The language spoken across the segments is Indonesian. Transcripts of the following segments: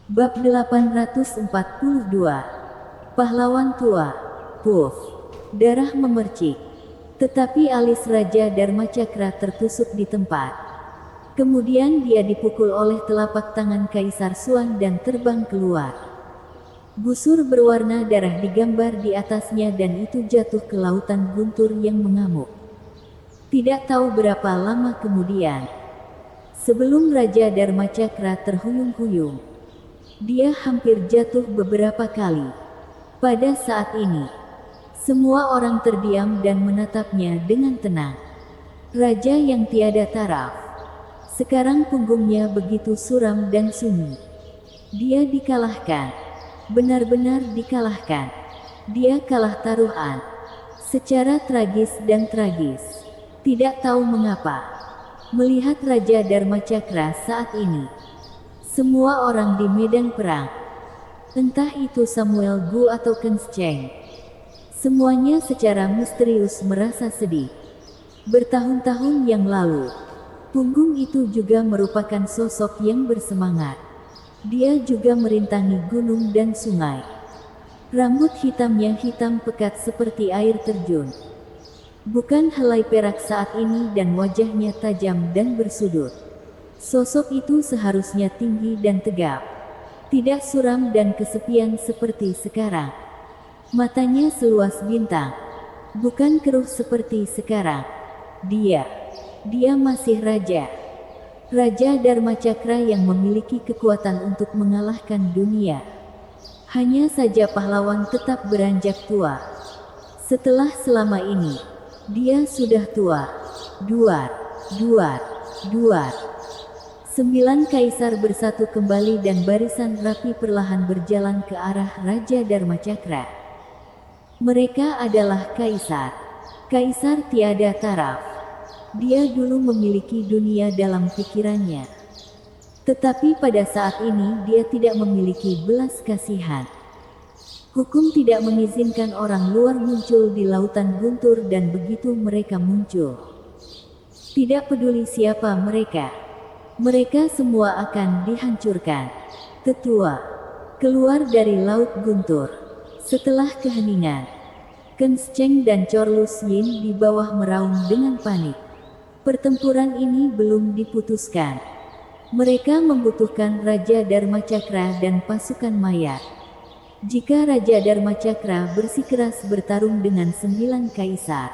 Bab 842. Pahlawan tua. Puff. Darah memercik. Tetapi alis Raja Dharmacakra tertusuk di tempat. Kemudian dia dipukul oleh telapak tangan Kaisar Suan dan terbang keluar. Busur berwarna darah digambar di atasnya dan itu jatuh ke lautan guntur yang mengamuk. Tidak tahu berapa lama kemudian, sebelum Raja Dharmacakra terhuyung-huyung, dia hampir jatuh beberapa kali. Pada saat ini, semua orang terdiam dan menatapnya dengan tenang. Raja yang tiada taraf. Sekarang punggungnya begitu suram dan sunyi. Dia dikalahkan. Benar-benar dikalahkan. Dia kalah taruhan. Secara tragis dan tragis. Tidak tahu mengapa. Melihat Raja Dharmacakra saat ini, semua orang di medan perang, entah itu Samuel Gu atau Kenscheng, semuanya secara misterius merasa sedih. Bertahun-tahun yang lalu, punggung itu juga merupakan sosok yang bersemangat. Dia juga merintangi gunung dan sungai. Rambut hitamnya hitam pekat seperti air terjun. Bukan helai perak saat ini dan wajahnya tajam dan bersudut. Sosok itu seharusnya tinggi dan tegap. Tidak suram dan kesepian seperti sekarang. Matanya seluas bintang. Bukan keruh seperti sekarang. Dia masih raja. Raja Dharmacakra yang memiliki kekuatan untuk mengalahkan dunia. Hanya saja pahlawan tetap beranjak tua. Setelah selama ini, dia sudah tua. Duar. 9 kaisar bersatu kembali dan barisan rapi perlahan berjalan ke arah Raja Dharmacakra. Mereka adalah kaisar. Kaisar tiada taraf. Dia dulu memiliki dunia dalam pikirannya. Tetapi pada saat ini dia tidak memiliki belas kasihan. Hukum tidak mengizinkan orang luar muncul di lautan guntur dan begitu mereka muncul, tidak peduli siapa mereka, mereka semua akan dihancurkan. Tetua keluar dari laut guntur. Setelah keheningan, Kenscheng dan Chorlus Yin di bawah meraung dengan panik. Pertempuran ini belum diputuskan. Mereka membutuhkan Raja Dharmacakra dan pasukan mayat. Jika Raja Dharmacakra bersikeras bertarung dengan 9 kaisar,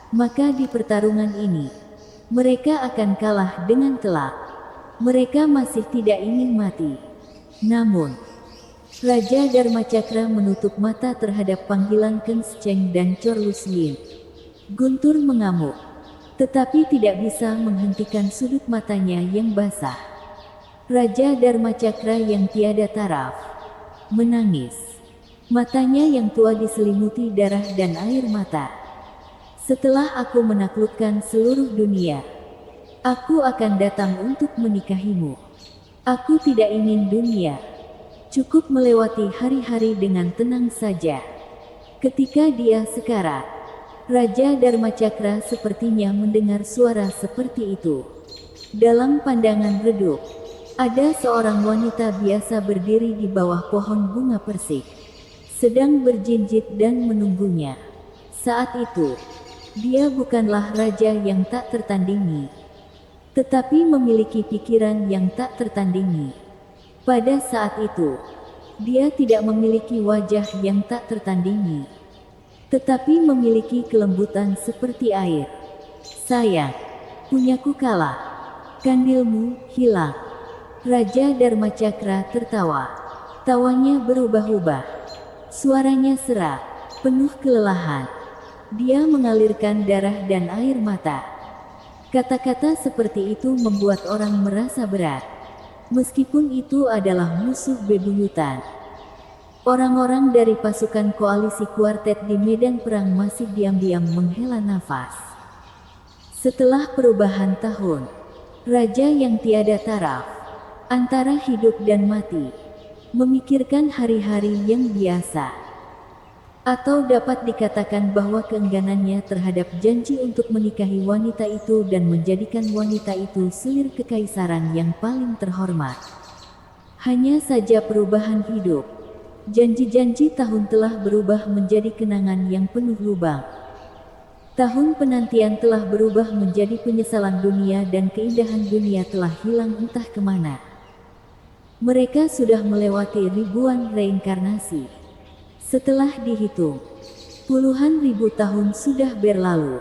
maka di pertarungan ini, mereka akan kalah dengan telak. Mereka masih tidak ingin mati. Namun, Raja Dharmacakra menutup mata terhadap panggilan Kenscheng dan Chorlus Yin. Guntur mengamuk, tetapi tidak bisa menghentikan sudut matanya yang basah. Raja Dharmacakra yang tiada taraf menangis. Matanya yang tua diselimuti darah dan air mata. Setelah aku menaklukkan seluruh dunia, aku akan datang untuk menikahimu. Aku tidak ingin dunia. Cukup melewati hari-hari dengan tenang saja. Ketika dia sekarat, Raja Dharmacakra sepertinya mendengar suara seperti itu. Dalam pandangan redup, ada seorang wanita biasa berdiri di bawah pohon bunga persik, sedang berjinjit dan menunggunya. Saat itu, dia bukanlah raja yang tak tertandingi, tetapi memiliki pikiran yang tak tertandingi. Pada saat itu, dia tidak memiliki wajah yang tak tertandingi, tetapi memiliki kelembutan seperti air. Sayang, punyaku kalah. Kandilmu hilang. Raja Dharmacakra tertawa. Tawanya berubah-ubah. Suaranya serak, penuh kelelahan. Dia mengalirkan darah dan air mata. Kata-kata seperti itu membuat orang merasa berat. Meskipun itu adalah musuh bebuyutan. Orang-orang dari pasukan koalisi kuartet di medan perang masih diam-diam menghela nafas. Setelah perubahan tahun, raja yang tiada taraf, antara hidup dan mati, memikirkan hari-hari yang biasa. Atau dapat dikatakan bahwa keengganannya terhadap janji untuk menikahi wanita itu dan menjadikan wanita itu selir kekaisaran yang paling terhormat, Hanya saja perubahan hidup. Janji-janji tahun telah berubah menjadi kenangan yang penuh lubang. Tahun penantian telah berubah menjadi penyesalan dunia dan keindahan dunia telah hilang entah kemana. Mereka sudah melewati ribuan reinkarnasi. Setelah dihitung, puluhan ribu tahun sudah berlalu.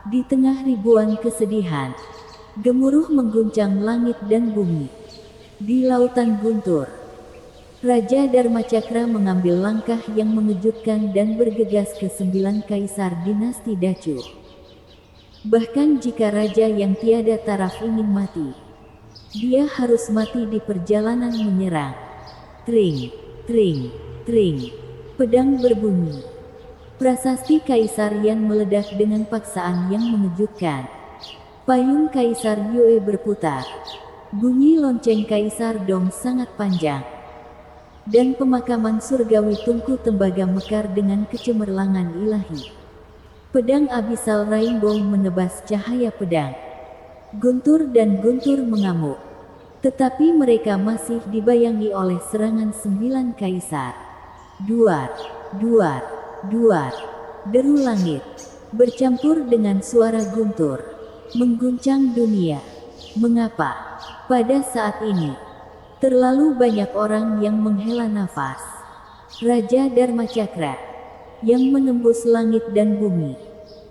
Di tengah ribuan kesedihan, gemuruh mengguncang langit dan bumi. Di lautan guntur, Raja Dharmacakra mengambil langkah yang mengejutkan dan bergegas ke 9 kaisar dinasti Dacu. Bahkan jika raja yang tiada taraf ingin mati, dia harus mati di perjalanan menyerang. Tring, tring, tring. Pedang berbunyi. Prasasti Kaisar Yan meledak dengan paksaan yang mengejutkan. Payung Kaisar Yue berputar. Bunyi lonceng Kaisar Dong sangat panjang. Dan pemakaman surgawi Tungku Tembaga mekar dengan kecemerlangan ilahi. Pedang Abyssal Rainbow menebas cahaya pedang. Guntur dan Guntur mengamuk. Tetapi mereka masih dibayangi oleh serangan 9 kaisar. Duar, duar, duar. Deru langit bercampur dengan suara guntur mengguncang dunia. Mengapa? Pada saat ini terlalu banyak orang yang menghela nafas. Raja Dharmacakra yang menembus langit dan bumi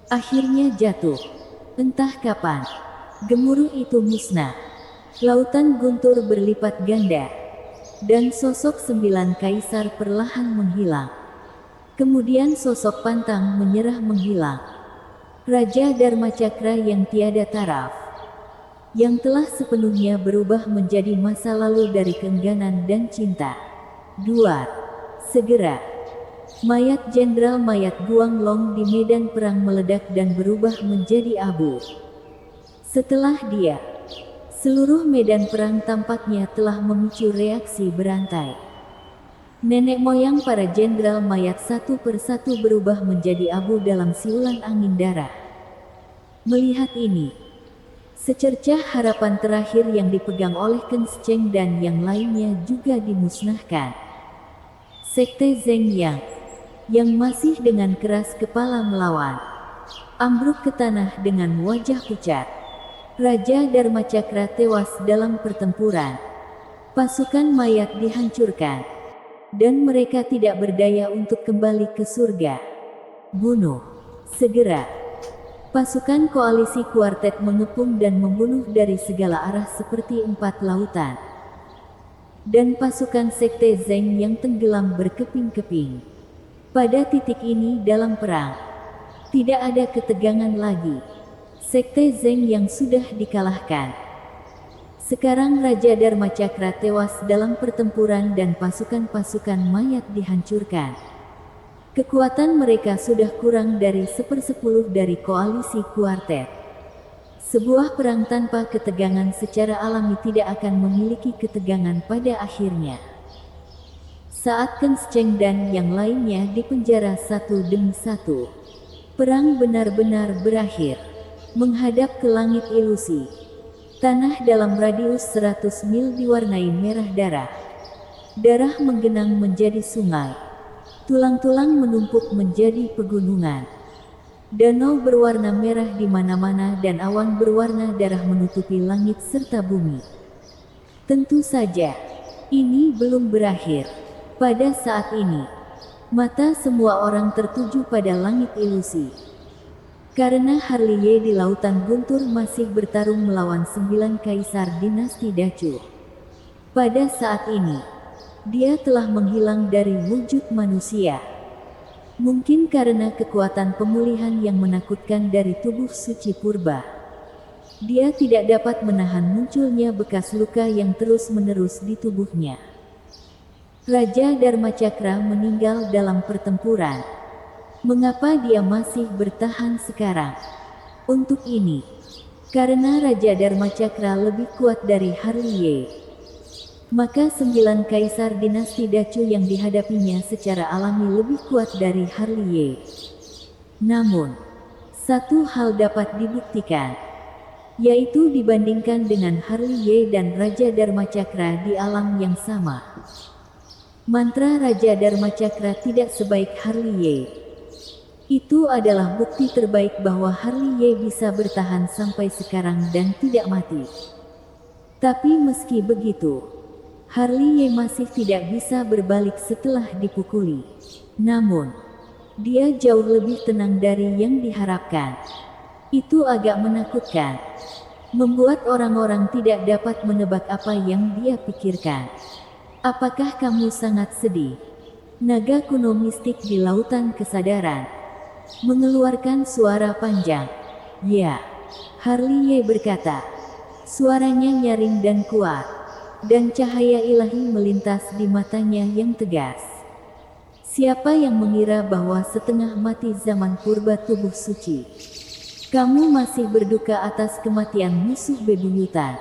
akhirnya jatuh. Entah kapan gemuruh itu musnah. Lautan guntur berlipat ganda dan sosok 9 kaisar perlahan menghilang. Kemudian sosok pantang menyerah menghilang. Raja Dharmacakra yang tiada taraf, yang telah sepenuhnya berubah menjadi masa lalu dari keengganan dan cinta. Duar, segera. Mayat Jenderal Mayat Guanglong di medan perang meledak dan berubah menjadi abu. Setelah dia, seluruh medan perang tampaknya telah memicu reaksi berantai. Nenek moyang para jenderal mayat satu persatu berubah menjadi abu dalam siulan angin darah. Melihat ini, secercah harapan terakhir yang dipegang oleh Ken Cheng dan yang lainnya juga dimusnahkan. Sekte Zheng yang masih dengan keras kepala melawan, ambruk ke tanah dengan wajah pucat. Raja Dharmacakra tewas dalam pertempuran. Pasukan mayat dihancurkan, dan mereka tidak berdaya untuk kembali ke surga. Bunuh, segera. Pasukan koalisi kuartet mengepung dan membunuh dari segala arah seperti 4 lautan. Dan pasukan Sekte Zheng yang tenggelam berkeping-keping. Pada titik ini dalam perang, tidak ada ketegangan lagi. Sekte Zheng yang sudah dikalahkan. Sekarang Raja Dharmacakra tewas dalam pertempuran dan pasukan-pasukan mayat dihancurkan. Kekuatan mereka sudah kurang dari 1/10 dari koalisi kuartet. Sebuah perang tanpa ketegangan secara alami tidak akan memiliki ketegangan pada akhirnya. Saat Ken Cheng dan yang lainnya dipenjara satu demi satu, perang benar-benar berakhir. Menghadap ke langit ilusi, tanah dalam radius 100 mil diwarnai merah darah. Darah menggenang menjadi sungai. Tulang-tulang menumpuk menjadi pegunungan. Danau berwarna merah di mana-mana dan awan berwarna darah menutupi langit serta bumi. Tentu saja, ini belum berakhir. Pada saat ini, mata semua orang tertuju pada langit ilusi. Karena Harliye di lautan guntur masih bertarung melawan 9 kaisar dinasti Dacu. Pada saat ini, dia telah menghilang dari wujud manusia. Mungkin karena kekuatan pemulihan yang menakutkan dari tubuh suci purba. Dia tidak dapat menahan munculnya bekas luka yang terus-menerus di tubuhnya. Raja Dharmacakra meninggal dalam pertempuran. Mengapa dia masih bertahan sekarang? Untuk ini, karena Raja Dharmacakra lebih kuat dari Harliye. Maka 9 kaisar dinasti Dacu yang dihadapinya secara alami lebih kuat dari Harliye. Namun, satu hal dapat dibuktikan. yaitu dibandingkan dengan Harliye dan Raja Dharmacakra di alam yang sama. Mantra Raja Dharmacakra tidak sebaik Harliye. Itu adalah bukti terbaik bahwa Harliye bisa bertahan sampai sekarang dan tidak mati. Tapi meski begitu, Harliye masih tidak bisa berbalik setelah dipukuli. Namun, dia jauh lebih tenang dari yang diharapkan. Itu agak menakutkan, membuat orang-orang tidak dapat menebak apa yang dia pikirkan. Apakah kamu sangat sedih? Naga kuno mistik di lautan kesadaran mengeluarkan suara panjang. Ya, Harliye berkata. Suaranya nyaring dan kuat, dan cahaya ilahi melintas di matanya yang tegas. Siapa yang mengira bahwa setengah mati zaman purba tubuh suci? Kamu masih berduka atas kematian musuh bebuyutan.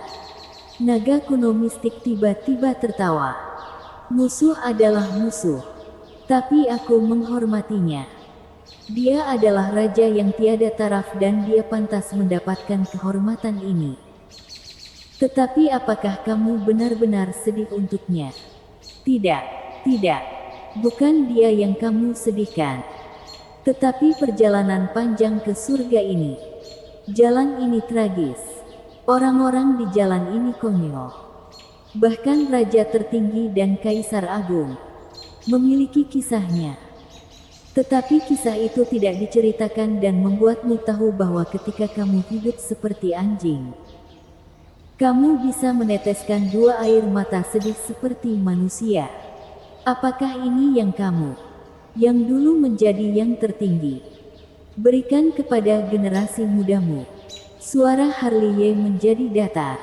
Naga kuno mistik tiba-tiba tertawa. Musuh adalah musuh, tapi aku menghormatinya. Dia adalah raja yang tiada taraf dan dia pantas mendapatkan kehormatan ini. Tetapi apakah kamu benar-benar sedih untuknya? Tidak, tidak. Bukan dia yang kamu sedihkan. Tetapi perjalanan panjang ke surga ini. Jalan ini tragis. Orang-orang di jalan ini konyol. Bahkan raja tertinggi dan kaisar agung memiliki kisahnya. Tetapi kisah itu tidak diceritakan dan membuatmu tahu bahwa ketika kamu hidup seperti anjing, kamu bisa meneteskan dua air mata sedih seperti manusia. Apakah ini yang kamu, yang dulu menjadi yang tertinggi, berikan kepada generasi mudamu? Suara Harliye menjadi datar.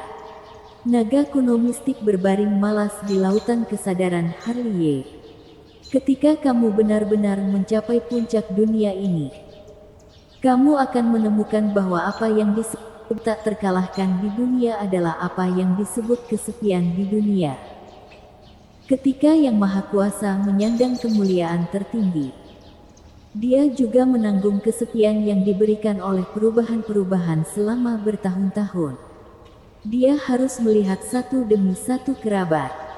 Naga kuno mistik berbaring malas di lautan kesadaran Harliye. Ketika kamu benar-benar mencapai puncak dunia ini, kamu akan menemukan bahwa apa yang disebut tak terkalahkan di dunia adalah apa yang disebut kesepian di dunia. Ketika Yang Maha Kuasa menyandang kemuliaan tertinggi, dia juga menanggung kesepian yang diberikan oleh perubahan-perubahan selama bertahun-tahun. Dia harus melihat satu demi satu kerabat,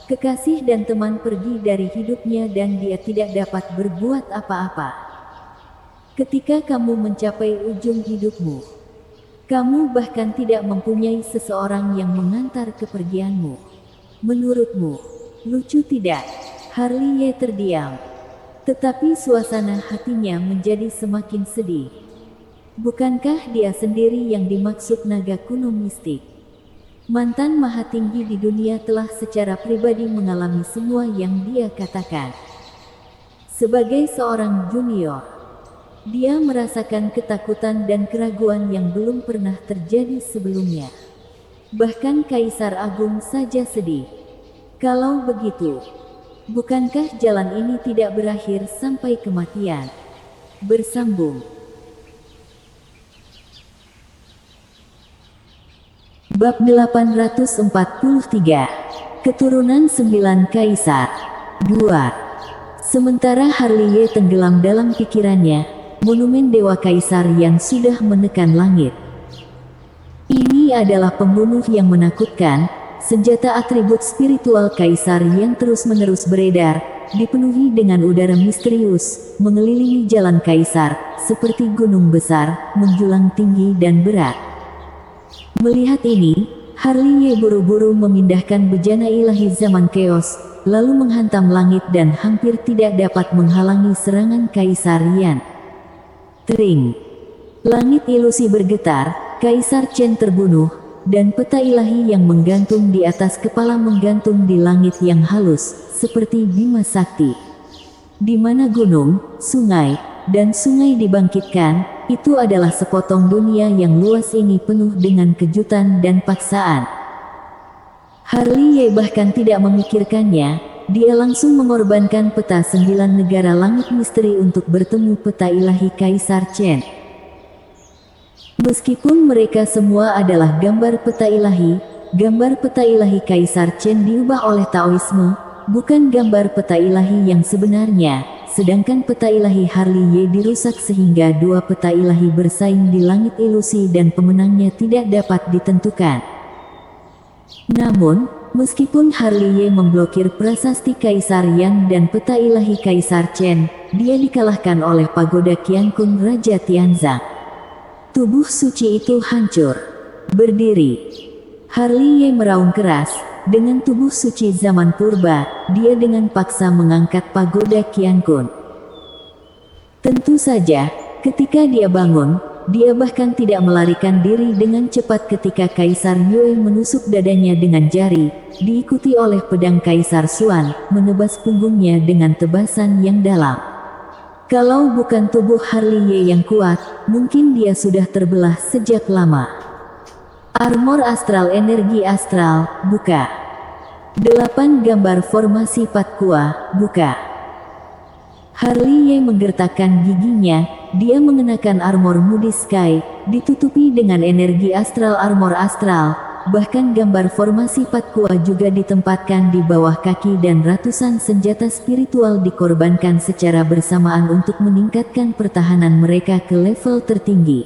kekasih dan teman pergi dari hidupnya dan dia tidak dapat berbuat apa-apa. Ketika kamu mencapai ujung hidupmu, kamu bahkan tidak mempunyai seseorang yang mengantar kepergianmu. Menurutmu, lucu tidak? Harliye terdiam. Tetapi suasana hatinya menjadi semakin sedih. Bukankah dia sendiri yang dimaksud naga kuno mistik? Mantan maha tinggi di dunia telah secara pribadi mengalami semua yang dia katakan. Sebagai seorang junior, dia merasakan ketakutan dan keraguan yang belum pernah terjadi sebelumnya. Bahkan Kaisar Agung saja sedih. Kalau begitu, bukankah jalan ini tidak berakhir sampai kematian? Bersambung. Bab 843. Keturunan 9 Kaisar. 2. Sementara Harliye tenggelam dalam pikirannya, monumen Dewa Kaisar yang sudah menekan langit. Ini adalah pembunuh yang menakutkan. Senjata atribut spiritual Kaisar yang terus-menerus beredar, dipenuhi dengan udara misterius, mengelilingi jalan Kaisar, seperti gunung besar, menjulang tinggi dan berat. Melihat ini, Harliye buru-buru memindahkan bejana ilahi zaman keos, lalu menghantam langit dan hampir tidak dapat menghalangi serangan Kaisar Yan. Tering. Langit ilusi bergetar, Kaisar Chen terbunuh, dan peta ilahi yang menggantung di atas kepala menggantung di langit yang halus, seperti Bima Sakti. Di mana gunung, sungai, dan sungai dibangkitkan, itu adalah sepotong dunia yang luas ini penuh dengan kejutan dan paksaan. Harliye bahkan tidak memikirkannya, dia langsung mengorbankan peta 9 negara langit misteri untuk bertemu peta ilahi Kaisar Chen. Meskipun mereka semua adalah gambar peta ilahi Kaisar Chen diubah oleh Taoisme, bukan gambar peta ilahi yang sebenarnya. sedangkan peta ilahi Harley Y dirusak sehingga dua peta ilahi bersaing di langit ilusi dan pemenangnya tidak dapat ditentukan. Namun, meskipun Harley Y memblokir prasasti Kaisar Yang dan peta ilahi Kaisar Chen, dia dikalahkan oleh pagoda Qiankun Raja Tianzang. Tubuh suci itu hancur. Berdiri. Harley Y meraung keras. Dengan tubuh suci zaman purba, dia dengan paksa mengangkat pagoda Qiankun. Tentu saja, ketika dia bangun, dia bahkan tidak melarikan diri dengan cepat ketika Kaisar Yue menusuk dadanya dengan jari, diikuti oleh pedang Kaisar Xuan, menebas punggungnya dengan tebasan yang dalam. Kalau bukan tubuh Harley Y yang kuat, mungkin dia sudah terbelah sejak lama. Armor astral energi astral, buka. 8 gambar formasi Patkua, buka. Harley Y menggertakkan giginya, dia mengenakan armor Moody Sky, ditutupi dengan energi astral armor astral, bahkan gambar formasi Patkua juga ditempatkan di bawah kaki dan ratusan senjata spiritual dikorbankan secara bersamaan untuk meningkatkan pertahanan mereka ke level tertinggi.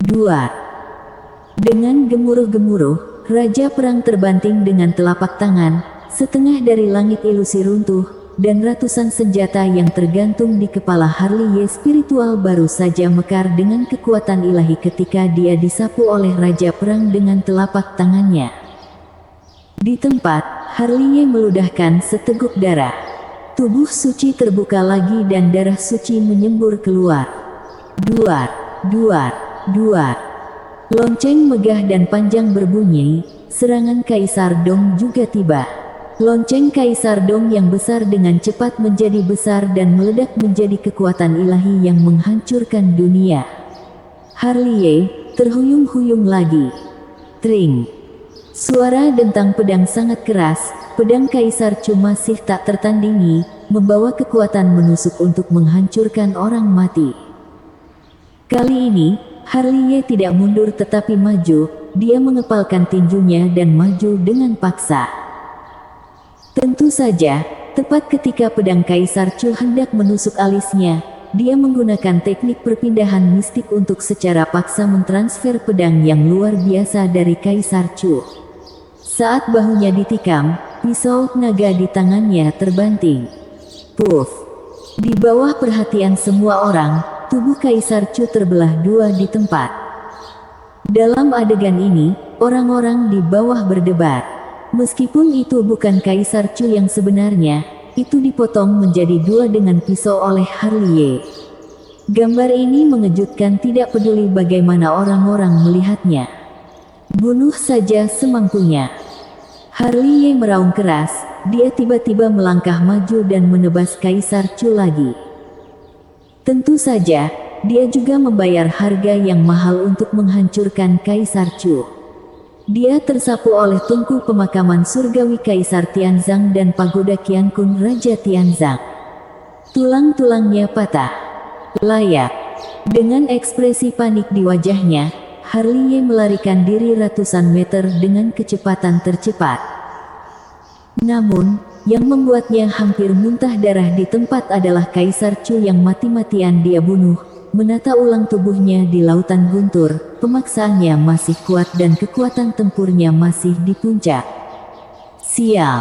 2. Dengan gemuruh-gemuruh, Raja Perang terbanting dengan telapak tangan, setengah dari langit ilusi runtuh, dan ratusan senjata yang tergantung di kepala Harley Y spiritual baru saja mekar dengan kekuatan ilahi ketika dia disapu oleh Raja Perang dengan telapak tangannya. Di tempat, Harley Y meludahkan seteguk darah. Tubuh suci terbuka lagi dan darah suci menyembur keluar. Duar, duar, duar. Lonceng megah dan panjang berbunyi, serangan Kaisar Dong juga tiba. Lonceng Kaisar Dong yang besar dengan cepat menjadi besar dan meledak menjadi kekuatan ilahi yang menghancurkan dunia. Harley Y terhuyung-huyung lagi. Tring. Suara dentang pedang sangat keras, pedang Kaisar Chu masih tak tertandingi, membawa kekuatan menusuk untuk menghancurkan orang mati. Kali ini, Harley Y tidak mundur tetapi maju, dia mengepalkan tinjunya dan maju dengan paksa. Tentu saja, tepat ketika pedang Kaisar Chu hendak menusuk alisnya, dia menggunakan teknik perpindahan mistik untuk secara paksa mentransfer pedang yang luar biasa dari Kaisar Chu. Saat bahunya ditikam, pisau naga di tangannya terbanting. Puff! Di bawah perhatian semua orang, tubuh Kaisar Chu terbelah dua di tempat. Dalam adegan ini, orang-orang di bawah berdebar. Meskipun itu bukan Kaisar Chu yang sebenarnya, itu dipotong menjadi dua dengan pisau oleh Harley Y. Gambar ini mengejutkan tidak peduli bagaimana orang-orang melihatnya. Bunuh saja semampunya. Harley Y meraung keras, dia tiba-tiba melangkah maju dan menebas Kaisar Chu lagi. Tentu saja, dia juga membayar harga yang mahal untuk menghancurkan Kaisar Chu. Dia tersapu oleh tungku pemakaman surgawi Kaisar Tianzang dan pagoda Qiankun Raja Tianzang. Tulang-tulangnya patah. Layak. Dengan ekspresi panik di wajahnya, Harley Y melarikan diri ratusan meter dengan kecepatan tercepat. Namun, yang membuatnya hampir muntah darah di tempat adalah Kaisar Chu yang mati-matian dia bunuh, menata ulang tubuhnya di lautan guntur, pemaksaannya masih kuat dan kekuatan tempurnya masih di puncak. Sial!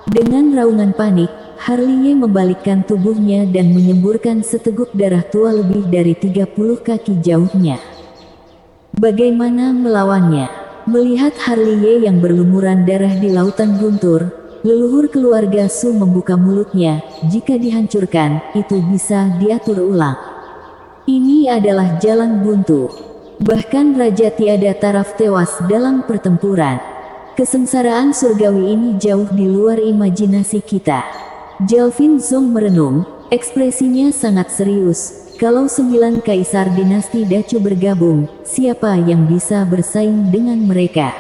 Dengan raungan panik, Harley Y membalikkan tubuhnya dan menyemburkan seteguk darah tua lebih dari 30 kaki jauhnya. Bagaimana melawannya? Melihat Harley Y yang berlumuran darah di lautan guntur, leluhur keluarga Su membuka mulutnya. Jika dihancurkan, itu bisa diatur ulang. Ini adalah jalan buntu. Bahkan Raja tiada taraf tewas dalam pertempuran. Kesengsaraan surgawi ini jauh di luar imajinasi kita. Jalvin Zong merenung, ekspresinya sangat serius. Kalau 9 kaisar dinasti Dacu bergabung, siapa yang bisa bersaing dengan mereka?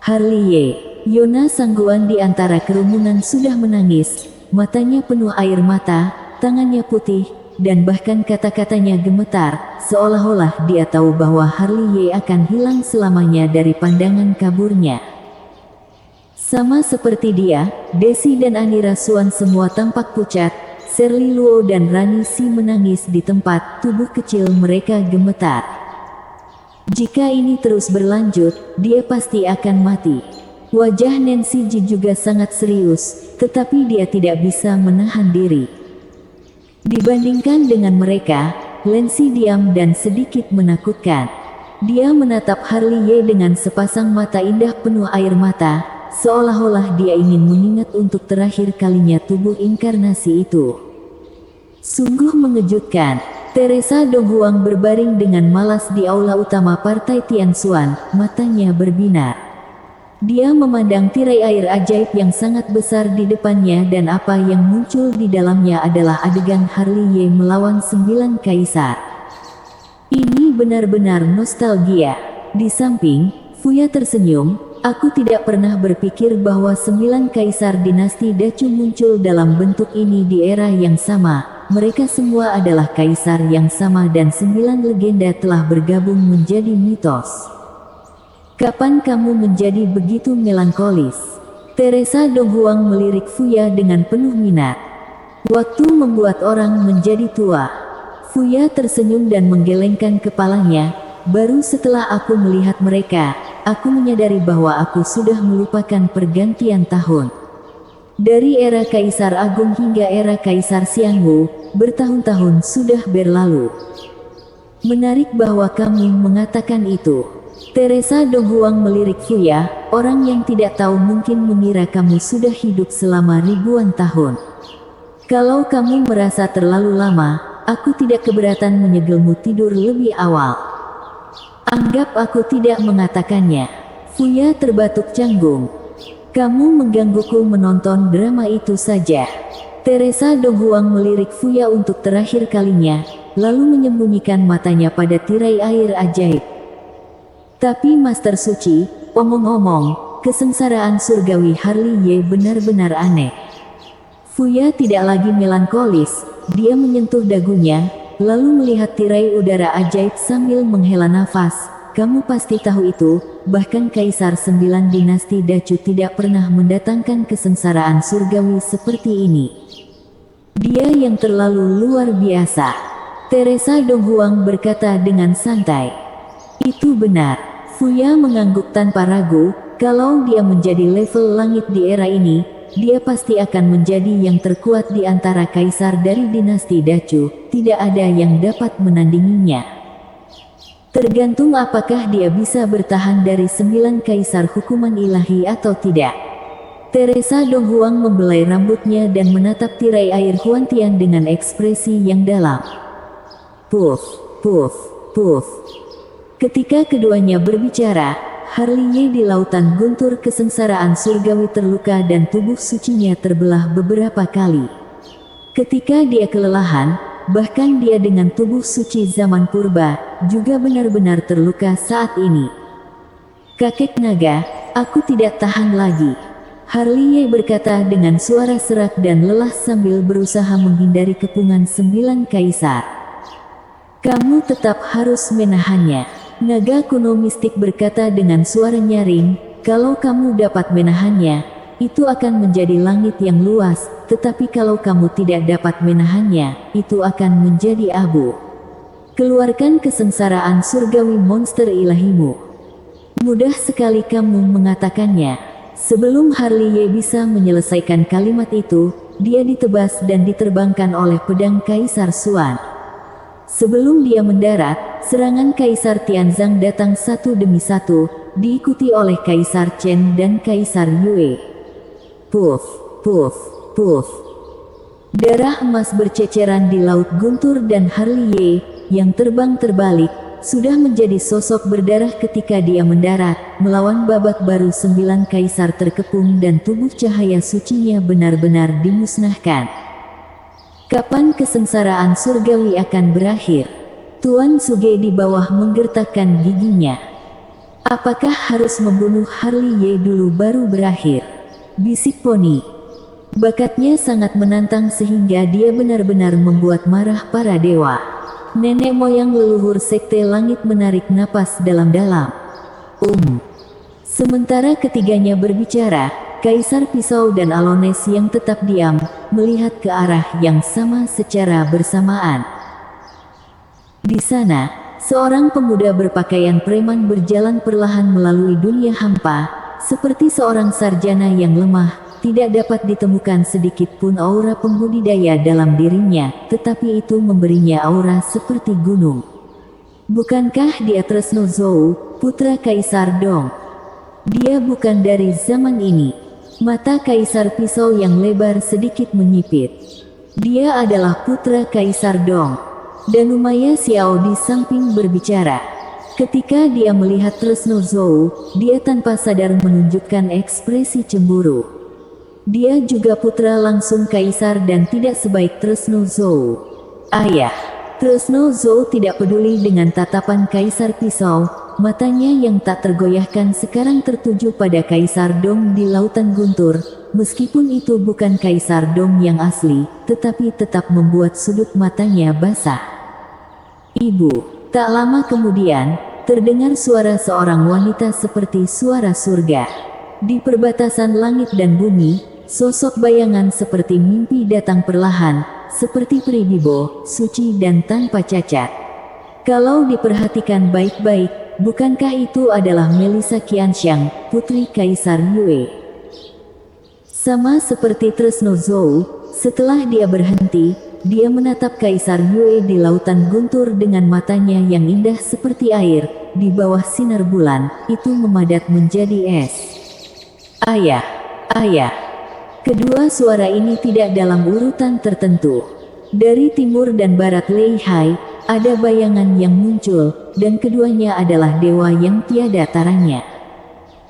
Harley Y, Yona Sangguan di antara kerumunan sudah menangis, matanya penuh air mata, tangannya putih, dan bahkan kata-katanya gemetar, seolah-olah dia tahu bahwa Harley Y akan hilang selamanya dari pandangan kaburnya. Sama seperti dia, Desi dan Anira Suan semua tampak pucat, Shirley Luo dan Rani Si menangis di tempat, tubuh kecil mereka gemetar. Jika ini terus berlanjut, dia pasti akan mati. Wajah Nancy Ji juga sangat serius, tetapi dia tidak bisa menahan diri. Dibandingkan dengan mereka, Lancy diam dan sedikit menakutkan. Dia menatap Harley Ye dengan sepasang mata indah penuh air mata, seolah-olah dia ingin mengingat untuk terakhir kalinya tubuh inkarnasi itu. Sungguh mengejutkan. Teresa Donghuang berbaring dengan malas di aula utama Partai Tianxuan, matanya berbinar. Dia memandang tirai air ajaib yang sangat besar di depannya dan apa yang muncul di dalamnya adalah adegan Harley Ye melawan 9 kaisar. Ini benar-benar nostalgia. Di samping, Fuya tersenyum, aku tidak pernah berpikir bahwa 9 kaisar dinasti Dacu muncul dalam bentuk ini di era yang sama. Mereka semua adalah kaisar yang sama dan 9 legenda telah bergabung menjadi mitos. Kapan kamu menjadi begitu melankolis? Teresa Donghuang melirik Fuya dengan penuh minat. Waktu membuat orang menjadi tua. Fuya tersenyum dan menggelengkan kepalanya. Baru setelah aku melihat mereka, aku menyadari bahwa aku sudah melupakan pergantian tahun. Dari era Kaisar Agung hingga era Kaisar Xiangwu, bertahun-tahun sudah berlalu. Menarik bahwa kamu mengatakan itu. Teresa Donghuang melirik Fuya, orang yang tidak tahu mungkin mengira kamu sudah hidup selama ribuan tahun. Kalau kamu merasa terlalu lama, aku tidak keberatan menyegelmu tidur lebih awal. Anggap aku tidak mengatakannya. Fuya terbatuk canggung. Kamu menggangguku menonton drama itu saja. Teresa Donghuang melirik Fuya untuk terakhir kalinya, lalu menyembunyikan matanya pada tirai air ajaib. Tapi Master Suci, omong-omong, kesengsaraan surgawi Harley Ye benar-benar aneh. Fuya tidak lagi melankolis, dia menyentuh dagunya, lalu melihat tirai udara ajaib sambil menghela nafas. Kamu pasti tahu itu, bahkan Kaisar 9 dinasti Dacu tidak pernah mendatangkan kesengsaraan surgawi seperti ini. Dia yang terlalu luar biasa. Teresa Donghuang berkata dengan santai. Itu benar. Fuya mengangguk tanpa ragu, kalau dia menjadi level langit di era ini, dia pasti akan menjadi yang terkuat di antara kaisar dari dinasti Dacu, tidak ada yang dapat menandinginya. Tergantung apakah dia bisa bertahan dari 9 kaisar hukuman ilahi atau tidak. Teresa Donghuang membelai rambutnya dan menatap tirai air Huantian dengan ekspresi yang dalam. Puff, puff, puff. Ketika keduanya berbicara, Harley Ye di lautan guntur kesengsaraan surgawi terluka dan tubuh sucinya terbelah beberapa kali. Ketika dia kelelahan, bahkan dia dengan tubuh suci zaman purba, juga benar-benar terluka saat ini. Kakek naga, aku tidak tahan lagi. Harley Ye berkata dengan suara serak dan lelah sambil berusaha menghindari kepungan 9 kaisar. Kamu tetap harus menahannya. Naga kuno mistik berkata dengan suara nyaring, kalau kamu dapat menahannya, itu akan menjadi langit yang luas, tetapi kalau kamu tidak dapat menahannya, itu akan menjadi abu. Keluarkan kesengsaraan surgawi monster ilahimu. Mudah sekali kamu mengatakannya. Sebelum Harley Ye bisa menyelesaikan kalimat itu, dia ditebas dan diterbangkan oleh pedang Kaisar Xuan. Sebelum dia mendarat, serangan Kaisar Tianzang datang satu demi satu, diikuti oleh Kaisar Chen dan Kaisar Yue. Puff, puff, puff. Darah emas berceceran di laut guntur dan Harley Ye, yang terbang terbalik, sudah menjadi sosok berdarah ketika dia mendarat, melawan babak baru 9 kaisar terkepung dan tubuh cahaya sucinya benar-benar dimusnahkan. Kapan kesengsaraan surgawi akan berakhir? Tuan Suge di bawah menggertakkan giginya. Apakah harus membunuh Harley Ye dulu baru berakhir? Bisik Poni. Bakatnya sangat menantang sehingga dia benar-benar membuat marah para dewa. Nenek moyang leluhur sekte langit menarik napas dalam-dalam. Sementara ketiganya berbicara, Kaisar Pisau dan Alones yang tetap diam, melihat ke arah yang sama secara bersamaan. Di sana, seorang pemuda berpakaian preman berjalan perlahan melalui dunia hampa, seperti seorang sarjana yang lemah, tidak dapat ditemukan sedikit pun aura pembudidaya dalam dirinya, tetapi itu memberinya aura seperti gunung. Bukankah dia Tresno Zou, putra Kaisar Dong? Dia bukan dari zaman ini. Mata Kaisar Pisau yang lebar sedikit menyipit. Dia adalah putra Kaisar Dong. Dan Umaya Xiao di samping berbicara. Ketika dia melihat Tresno Zou, dia tanpa sadar menunjukkan ekspresi cemburu. Dia juga putra langsung Kaisar dan tidak sebaik Tresno Zou. Ayah. Tresno Zou tidak peduli dengan tatapan Kaisar Pisau. Matanya yang tak tergoyahkan sekarang tertuju pada Kaisar Dong di Lautan Guntur. Meskipun itu bukan Kaisar Dong yang asli, tetapi tetap membuat sudut matanya basah. Ibu. Tak lama kemudian, terdengar suara seorang wanita seperti suara surga. Di perbatasan langit dan bumi, sosok bayangan seperti mimpi datang perlahan, seperti Pribibo, suci dan tanpa cacat. Kalau diperhatikan baik-baik, bukankah itu adalah Melissa Qianxiang, putri Kaisar Yue? Sama seperti Tresno Zou, setelah dia berhenti, dia menatap Kaisar Yue di Lautan Guntur dengan matanya yang indah seperti air, di bawah sinar bulan, itu memadat menjadi es. Ayah, ayah. Kedua suara ini tidak dalam urutan tertentu. Dari timur dan barat Leihai, ada bayangan yang muncul, dan keduanya adalah dewa yang tiada taranya.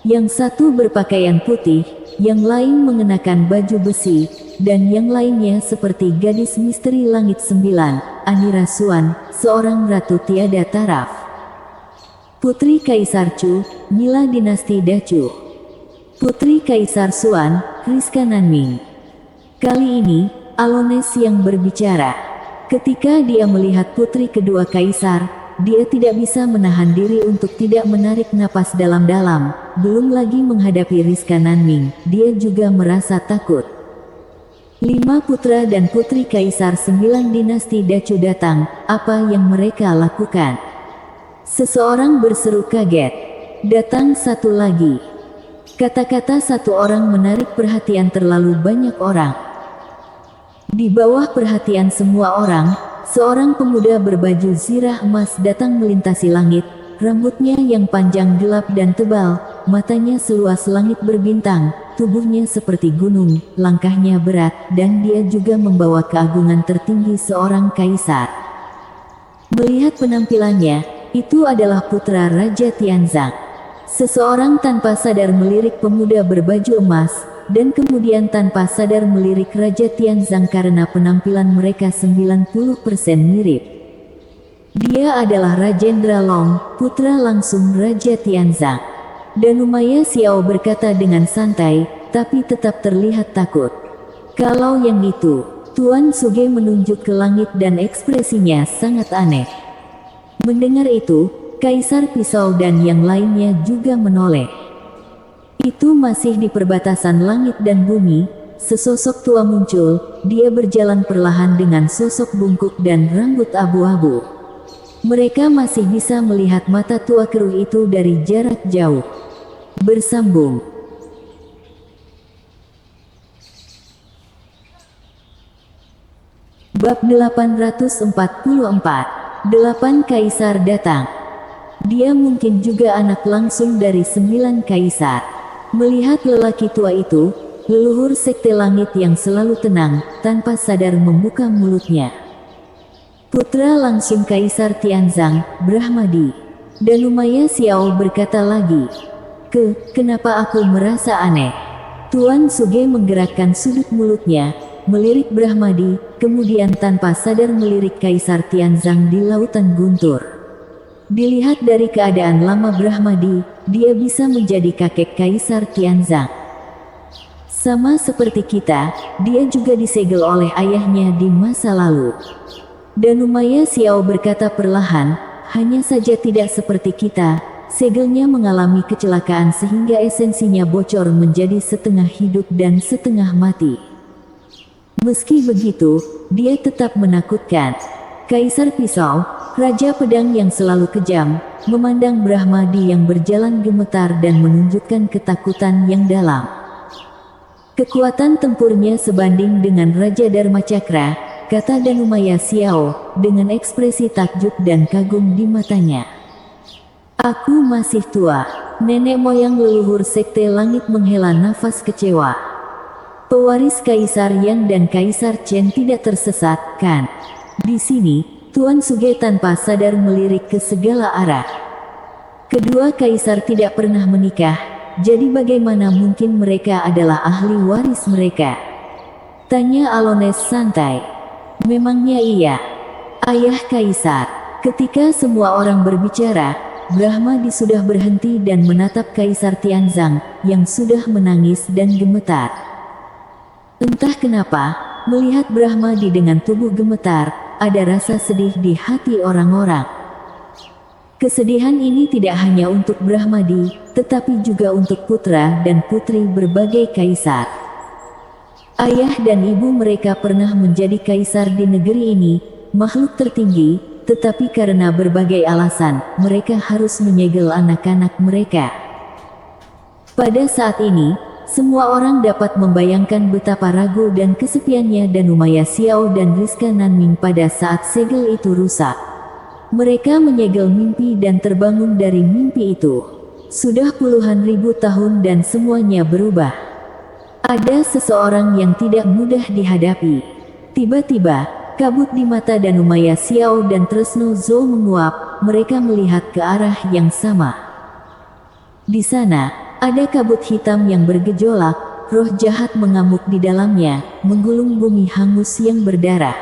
Yang satu berpakaian putih, yang lain mengenakan baju besi, dan yang lainnya seperti gadis misteri langit 9, Anira Suan, seorang ratu tiada taraf. Putri Kaisar Chu, Mila dinasti Dacu. Putri Kaisar Suan, Rizka Nanming. Kali ini, Alones yang berbicara. Ketika dia melihat putri kedua kaisar, dia tidak bisa menahan diri untuk tidak menarik napas dalam-dalam, belum lagi menghadapi Rizka Nanming, dia juga merasa takut. 5 putra dan putri kaisar 9 dinasti Dacu datang, apa yang mereka lakukan? Seseorang berseru kaget. Datang satu lagi. Kata-kata satu orang menarik perhatian terlalu banyak orang. Di bawah perhatian semua orang, seorang pemuda berbaju zirah emas datang melintasi langit, rambutnya yang panjang gelap dan tebal, matanya seluas langit berbintang, tubuhnya seperti gunung, langkahnya berat, dan dia juga membawa keagungan tertinggi seorang kaisar. Melihat penampilannya, itu adalah putra Raja Tianzang. Seseorang tanpa sadar melirik pemuda berbaju emas, dan kemudian tanpa sadar melirik Raja Tianzang karena penampilan mereka 90% mirip. Dia adalah Rajendra Long, putra langsung Raja Tianzang. Dan Umaya Xiao berkata dengan santai, tapi tetap terlihat takut. Kalau yang itu, Tuan Suge menunjuk ke langit dan ekspresinya sangat aneh. Mendengar itu, Kaisar Pisau dan yang lainnya juga menoleh. Itu masih di perbatasan langit dan bumi, sesosok tua muncul, dia berjalan perlahan dengan sosok bungkuk dan rambut abu-abu. Mereka masih bisa melihat mata tua keruh itu dari jarak jauh. Bersambung. Bab 844, 8 Kaisar datang. Dia mungkin juga anak langsung dari 9 kaisar. Melihat lelaki tua itu, leluhur sekte langit yang selalu tenang, tanpa sadar membuka mulutnya. Putra langsung Kaisar Tianzang, Brahmadi. Dan Umaya Xiao berkata lagi, kenapa aku merasa aneh? Tuan Suge menggerakkan sudut mulutnya, melirik Brahmadi, kemudian tanpa sadar melirik Kaisar Tianzang di Lautan Guntur. Dilihat dari keadaan lama Brahmadi, dia bisa menjadi kakek Kaisar Tianzang. Sama seperti kita, dia juga disegel oleh ayahnya di masa lalu. Dan Umaya Xiao berkata perlahan, hanya saja tidak seperti kita, segelnya mengalami kecelakaan sehingga esensinya bocor menjadi setengah hidup dan setengah mati. Meski begitu, dia tetap menakutkan. Kaisar Pisau, Raja Pedang yang selalu kejam, memandang Brahmadi yang berjalan gemetar dan menunjukkan ketakutan yang dalam. Kekuatan tempurnya sebanding dengan Raja Dharmacakra, kata Danumaya Xiao, dengan ekspresi takjub dan kagum di matanya. Aku masih tua. Nenek moyang leluhur Sekte Langit menghela nafas kecewa. Pewaris Kaisar Yang dan Kaisar Chen tidak tersesat, kan? Di sini, Tuan Suge tanpa sadar melirik ke segala arah. Kedua kaisar tidak pernah menikah, jadi bagaimana mungkin mereka adalah ahli waris mereka? Tanya Alones santai. Memangnya iya? Ayah Kaisar. Ketika semua orang berbicara, Brahmadi sudah berhenti dan menatap Kaisar Tianzang, yang sudah menangis dan gemetar. Entah kenapa, melihat Brahmadi dengan tubuh gemetar, ada rasa sedih di hati orang-orang. Kesedihan ini tidak hanya untuk Brahmadi, tetapi juga untuk putra dan putri berbagai kaisar. Ayah dan ibu mereka pernah menjadi kaisar di negeri ini, makhluk tertinggi, tetapi karena berbagai alasan, mereka harus menyegel anak-anak mereka. Pada saat ini, semua orang dapat membayangkan betapa ragu dan kesepiannya Danumaya Xiao dan Rizka Nanming pada saat segel itu rusak. Mereka menyegel mimpi dan terbangun dari mimpi itu. Sudah puluhan ribu tahun dan semuanya berubah. Ada seseorang yang tidak mudah dihadapi. Tiba-tiba, kabut di mata Danumaya Xiao dan Tresno Zhou menguap, mereka melihat ke arah yang sama. Di sana, ada kabut hitam yang bergejolak, roh jahat mengamuk di dalamnya, menggulung bumi hangus yang berdarah.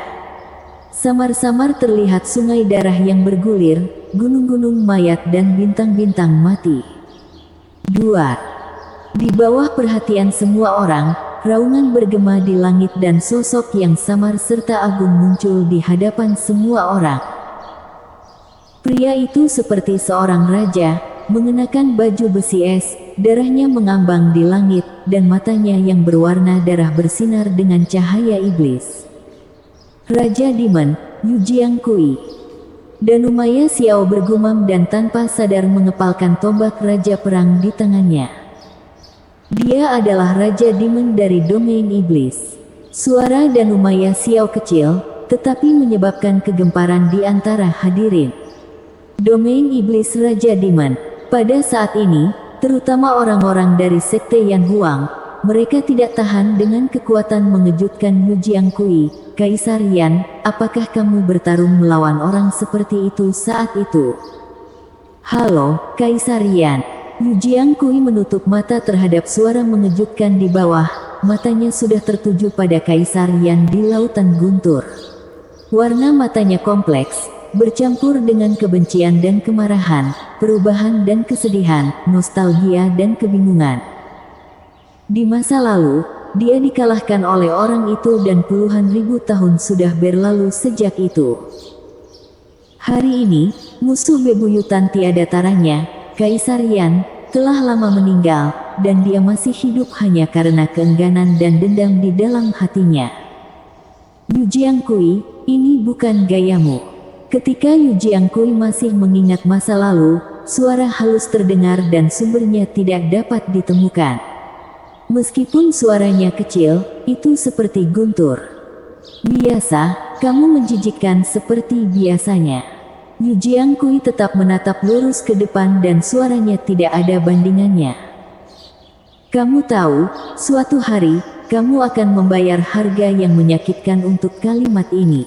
Samar-samar terlihat sungai darah yang bergulir, gunung-gunung mayat dan bintang-bintang mati. 2. Di bawah perhatian semua orang, raungan bergema di langit dan sosok yang samar serta agung muncul di hadapan semua orang. Pria itu seperti seorang raja, mengenakan baju besi es, darahnya mengambang di langit, dan matanya yang berwarna darah bersinar dengan cahaya iblis. Raja Demon, Yu Jiangkui. Danumaya Xiao bergumam dan tanpa sadar mengepalkan tombak raja perang di tangannya. Dia adalah Raja Demon dari domain iblis. Suara Danumaya Xiao kecil, tetapi menyebabkan kegemparan di antara hadirin. Domain iblis Raja Demon. Pada saat ini, terutama orang-orang dari Sekte Yan Huang, mereka tidak tahan dengan kekuatan mengejutkan Yu Jiangkui. Kaisar Yan, apakah kamu bertarung melawan orang seperti itu saat itu? Halo, Kaisar Yan. Yu Jiangkui menutup mata terhadap suara mengejutkan di bawah, matanya sudah tertuju pada Kaisar Yan di lautan guntur. Warna matanya kompleks, bercampur dengan kebencian dan kemarahan, perubahan dan kesedihan, nostalgia dan kebingungan. Di masa lalu, dia dikalahkan oleh orang itu dan puluhan ribu tahun sudah berlalu sejak itu. Hari ini, musuh bebuyutan tiada taranya, Kaisar Yan, telah lama meninggal, dan dia masih hidup hanya karena keengganan dan dendam di dalam hatinya. Yu Jiangkui, ini bukan gayamu. Ketika Yu Jiangkui masih mengingat masa lalu, suara halus terdengar dan sumbernya tidak dapat ditemukan. Meskipun suaranya kecil, itu seperti guntur. Biasa, kamu menjijikkan seperti biasanya. Yu Jiangkui tetap menatap lurus ke depan dan suaranya tidak ada bandingannya. Kamu tahu, suatu hari, kamu akan membayar harga yang menyakitkan untuk kalimat ini.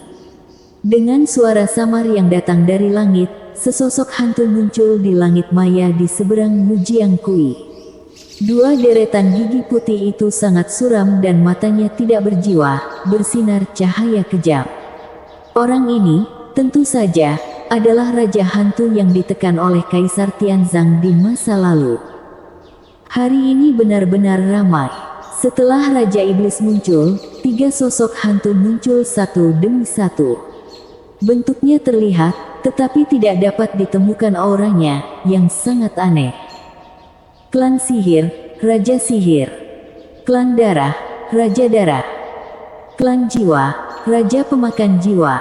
Dengan suara samar yang datang dari langit, sesosok hantu muncul di langit maya di seberang Yu Jiangkui. Dua deretan gigi putih itu sangat suram dan matanya tidak berjiwa, bersinar cahaya kejam. Orang ini, tentu saja, adalah Raja Hantu yang ditekan oleh Kaisar Tianzang di masa lalu. Hari ini benar-benar ramai. Setelah Raja Iblis muncul, 3 sosok hantu muncul satu demi satu. Bentuknya terlihat tetapi tidak dapat ditemukan auranya yang sangat aneh. Klan sihir, Raja Sihir. Klan darah, Raja Darah. Klan jiwa, Raja Pemakan Jiwa.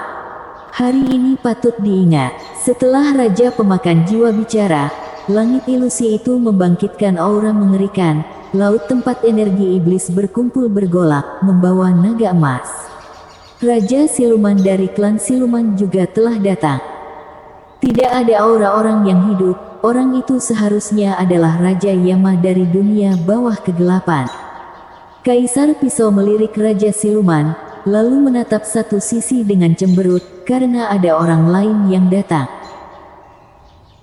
Hari ini patut diingat, setelah Raja Pemakan Jiwa bicara, langit ilusi itu membangkitkan aura mengerikan. Laut tempat energi iblis berkumpul bergolak, membawa naga emas. Raja Siluman dari klan Siluman juga telah datang. Tidak ada aura orang yang hidup, orang itu seharusnya adalah Raja Yama dari dunia bawah kegelapan. Kaisar Pisau melirik Raja Siluman, lalu menatap satu sisi dengan cemberut, karena ada orang lain yang datang.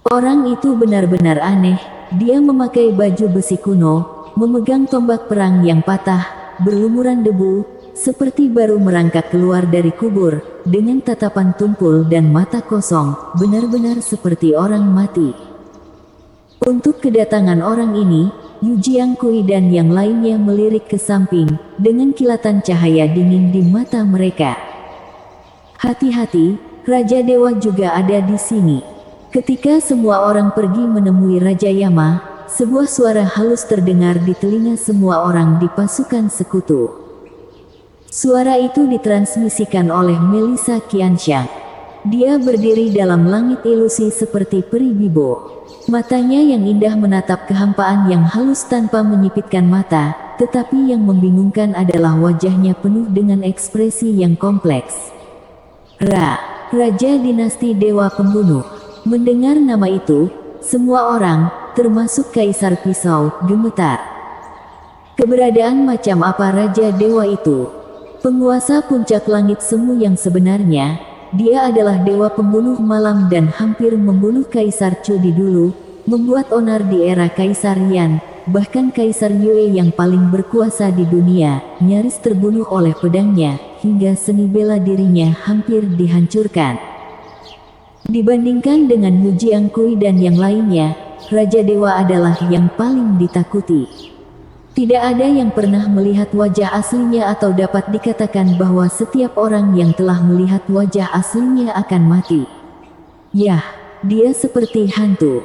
Orang itu benar-benar aneh, dia memakai baju besi kuno, memegang tombak perang yang patah, berlumuran debu, seperti baru merangkak keluar dari kubur, dengan tatapan tumpul dan mata kosong, benar-benar seperti orang mati. Untuk kedatangan orang ini, Yu Jiangkui dan yang lainnya melirik ke samping, dengan kilatan cahaya dingin di mata mereka. Hati-hati, Raja Dewa juga ada di sini. Ketika semua orang pergi menemui Raja Yama, sebuah suara halus terdengar di telinga semua orang di pasukan sekutu. Suara itu ditransmisikan oleh Melissa Qianxiang. Dia berdiri dalam langit ilusi seperti peri bibo. Matanya yang indah menatap kehampaan yang halus tanpa menyipitkan mata, tetapi yang membingungkan adalah wajahnya penuh dengan ekspresi yang kompleks. Raja Dinasti Dewa Pembunuh. Mendengar nama itu, semua orang, termasuk Kaisar Pisau, gemetar. Keberadaan macam apa Raja Dewa itu? Penguasa puncak langit semu yang sebenarnya, dia adalah dewa pembunuh malam dan hampir membunuh Kaisar Chu di dulu, membuat onar di era Kaisar Yan, bahkan Kaisar Yue yang paling berkuasa di dunia, nyaris terbunuh oleh pedangnya, hingga seni bela dirinya hampir dihancurkan. Dibandingkan dengan Yu Jiangkui dan yang lainnya, Raja Dewa adalah yang paling ditakuti. Tidak ada yang pernah melihat wajah aslinya atau dapat dikatakan bahwa setiap orang yang telah melihat wajah aslinya akan mati. Yah, dia seperti hantu.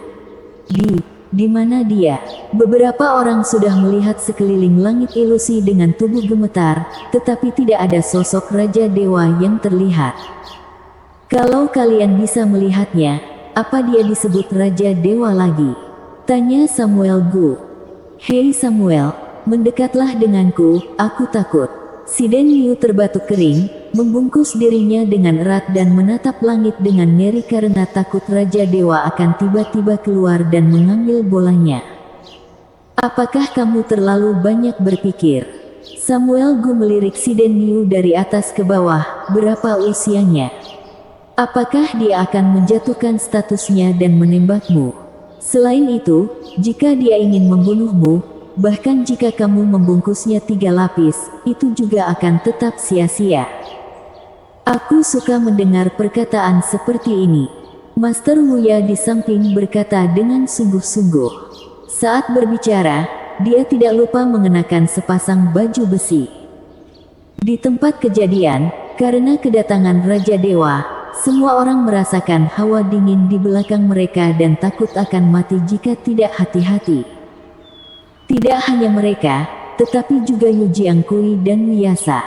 Di mana dia? Beberapa orang sudah melihat sekeliling langit ilusi dengan tubuh gemetar, tetapi tidak ada sosok Raja Dewa yang terlihat. Kalau kalian bisa melihatnya, apa dia disebut Raja Dewa lagi? Tanya Samuel Gu. Hei Samuel, mendekatlah denganku, aku takut. Si Den Liu terbatuk kering, membungkus dirinya dengan erat dan menatap langit dengan ngeri karena takut Raja Dewa akan tiba-tiba keluar dan mengambil bolanya. Apakah kamu terlalu banyak berpikir? Samuel Gu melirik si Den Liu dari atas ke bawah, berapa usianya? Apakah dia akan menjatuhkan statusnya dan menembakmu? Selain itu, jika dia ingin membunuhmu, bahkan jika kamu membungkusnya 3 lapis, itu juga akan tetap sia-sia. Aku suka mendengar perkataan seperti ini. Master Wuya di samping berkata dengan sungguh-sungguh. Saat berbicara, dia tidak lupa mengenakan sepasang baju besi. Di tempat kejadian, karena kedatangan Raja Dewa, semua orang merasakan hawa dingin di belakang mereka dan takut akan mati jika tidak hati-hati. Tidak hanya mereka, tetapi juga Yu Jiangkui dan Wiyasa.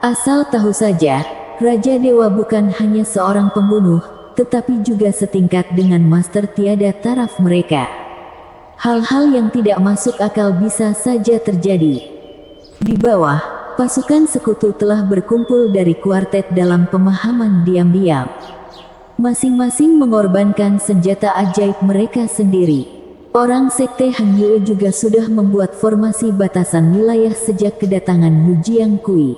Asal tahu saja, Raja Dewa bukan hanya seorang pembunuh, tetapi juga setingkat dengan master tiada taraf mereka. Hal-hal yang tidak masuk akal bisa saja terjadi. Di bawah, pasukan sekutu telah berkumpul dari kuartet dalam pemahaman diam-diam. Masing-masing mengorbankan senjata ajaib mereka sendiri. Orang sekte Han Yue juga sudah membuat formasi batasan wilayah sejak kedatangan Yu Jiangkui.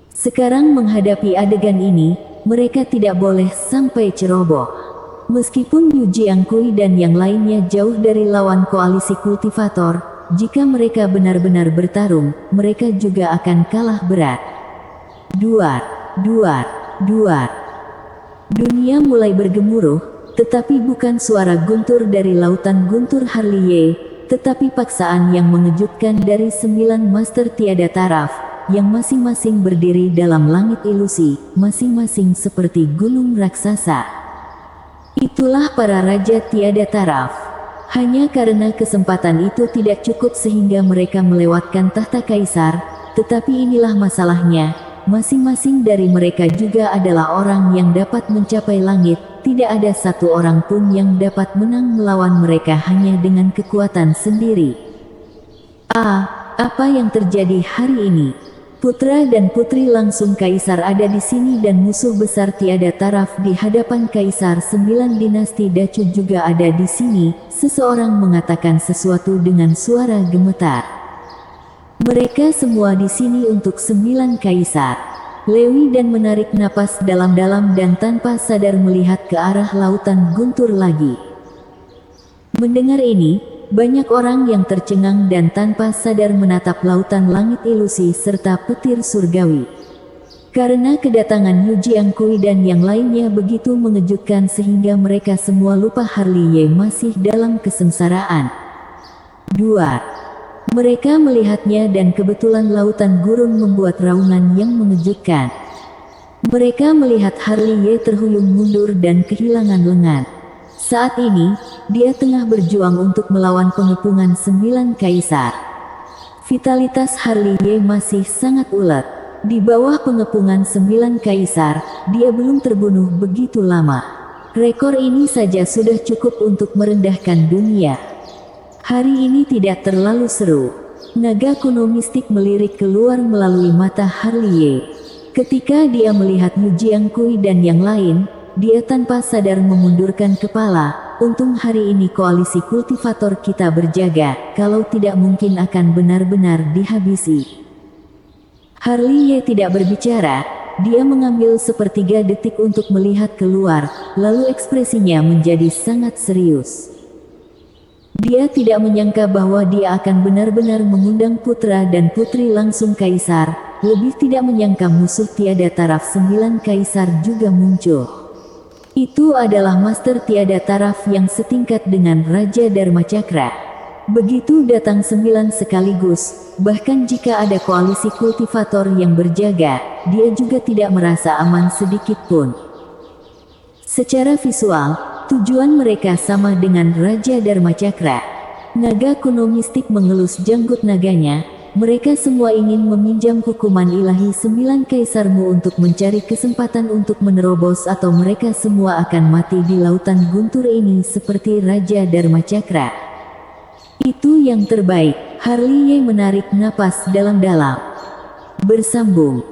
Sekarang menghadapi adegan ini, mereka tidak boleh sampai ceroboh. Meskipun Yu Jiangkui dan yang lainnya jauh dari lawan koalisi kultivator, jika mereka benar-benar bertarung, mereka juga akan kalah berat. Duar, duar, duar. Dunia mulai bergemuruh, tetapi bukan suara guntur dari lautan guntur Harliye, tetapi paksaan yang mengejutkan dari 9 master tiada taraf, yang masing-masing berdiri dalam langit ilusi, masing-masing seperti gunung raksasa. Itulah para raja tiada taraf. Hanya karena kesempatan itu tidak cukup sehingga mereka melewatkan tahta kaisar, tetapi inilah masalahnya, masing-masing dari mereka juga adalah orang yang dapat mencapai langit, tidak ada satu orang pun yang dapat menang melawan mereka hanya dengan kekuatan sendiri. Apa yang terjadi hari ini? Putra dan putri langsung kaisar ada di sini dan musuh besar tiada taraf di hadapan kaisar 9 dinasti Dacu juga ada di sini. Seseorang mengatakan sesuatu dengan suara gemetar. Mereka semua di sini untuk 9 kaisar. Lewi dan menarik napas dalam-dalam dan tanpa sadar melihat ke arah lautan guntur lagi. Mendengar ini, banyak orang yang tercengang dan tanpa sadar menatap lautan langit ilusi serta petir surgawi. Karena kedatangan Yu Jiangkui dan yang lainnya begitu mengejutkan sehingga mereka semua lupa Harley Ye masih dalam kesengsaraan. 2. Mereka melihatnya dan kebetulan lautan gurun membuat raungan yang mengejutkan. Mereka melihat Harley Ye terhuyung mundur dan kehilangan lengan. Saat ini, dia tengah berjuang untuk melawan pengepungan 9 kaisar. Vitalitas Harley Ye masih sangat ulet. Di bawah pengepungan 9 kaisar, dia belum terbunuh begitu lama. Rekor ini saja sudah cukup untuk merendahkan dunia. Hari ini tidak terlalu seru. Naga kuno mistik melirik keluar melalui mata Harley Ye. Ketika dia melihat Yu Jiangkui dan yang lain, dia tanpa sadar memundurkan kepala. Untung hari ini koalisi kultivator kita berjaga, kalau tidak mungkin akan benar-benar dihabisi. Harley Ye tidak berbicara, dia mengambil sepertiga detik untuk melihat keluar, lalu ekspresinya menjadi sangat serius. Dia tidak menyangka bahwa dia akan benar-benar mengundang putra dan putri langsung kaisar, lebih tidak menyangka musuh tiada taraf 9 kaisar juga muncul. Itu adalah master tiada taraf yang setingkat dengan Raja Dharma Cakra. Begitu datang 9 sekaligus, bahkan jika ada koalisi kultivator yang berjaga, dia juga tidak merasa aman sedikit pun. Secara visual, tujuan mereka sama dengan Raja Dharma Cakra. Naga kuno mistik mengelus janggut naganya. Mereka semua ingin meminjam hukuman ilahi 9 kaisarmu untuk mencari kesempatan untuk menerobos atau mereka semua akan mati di lautan guntur ini seperti Raja Dharma Cakra. Itu yang terbaik. Harley Ye menarik napas dalam-dalam. Bersambung.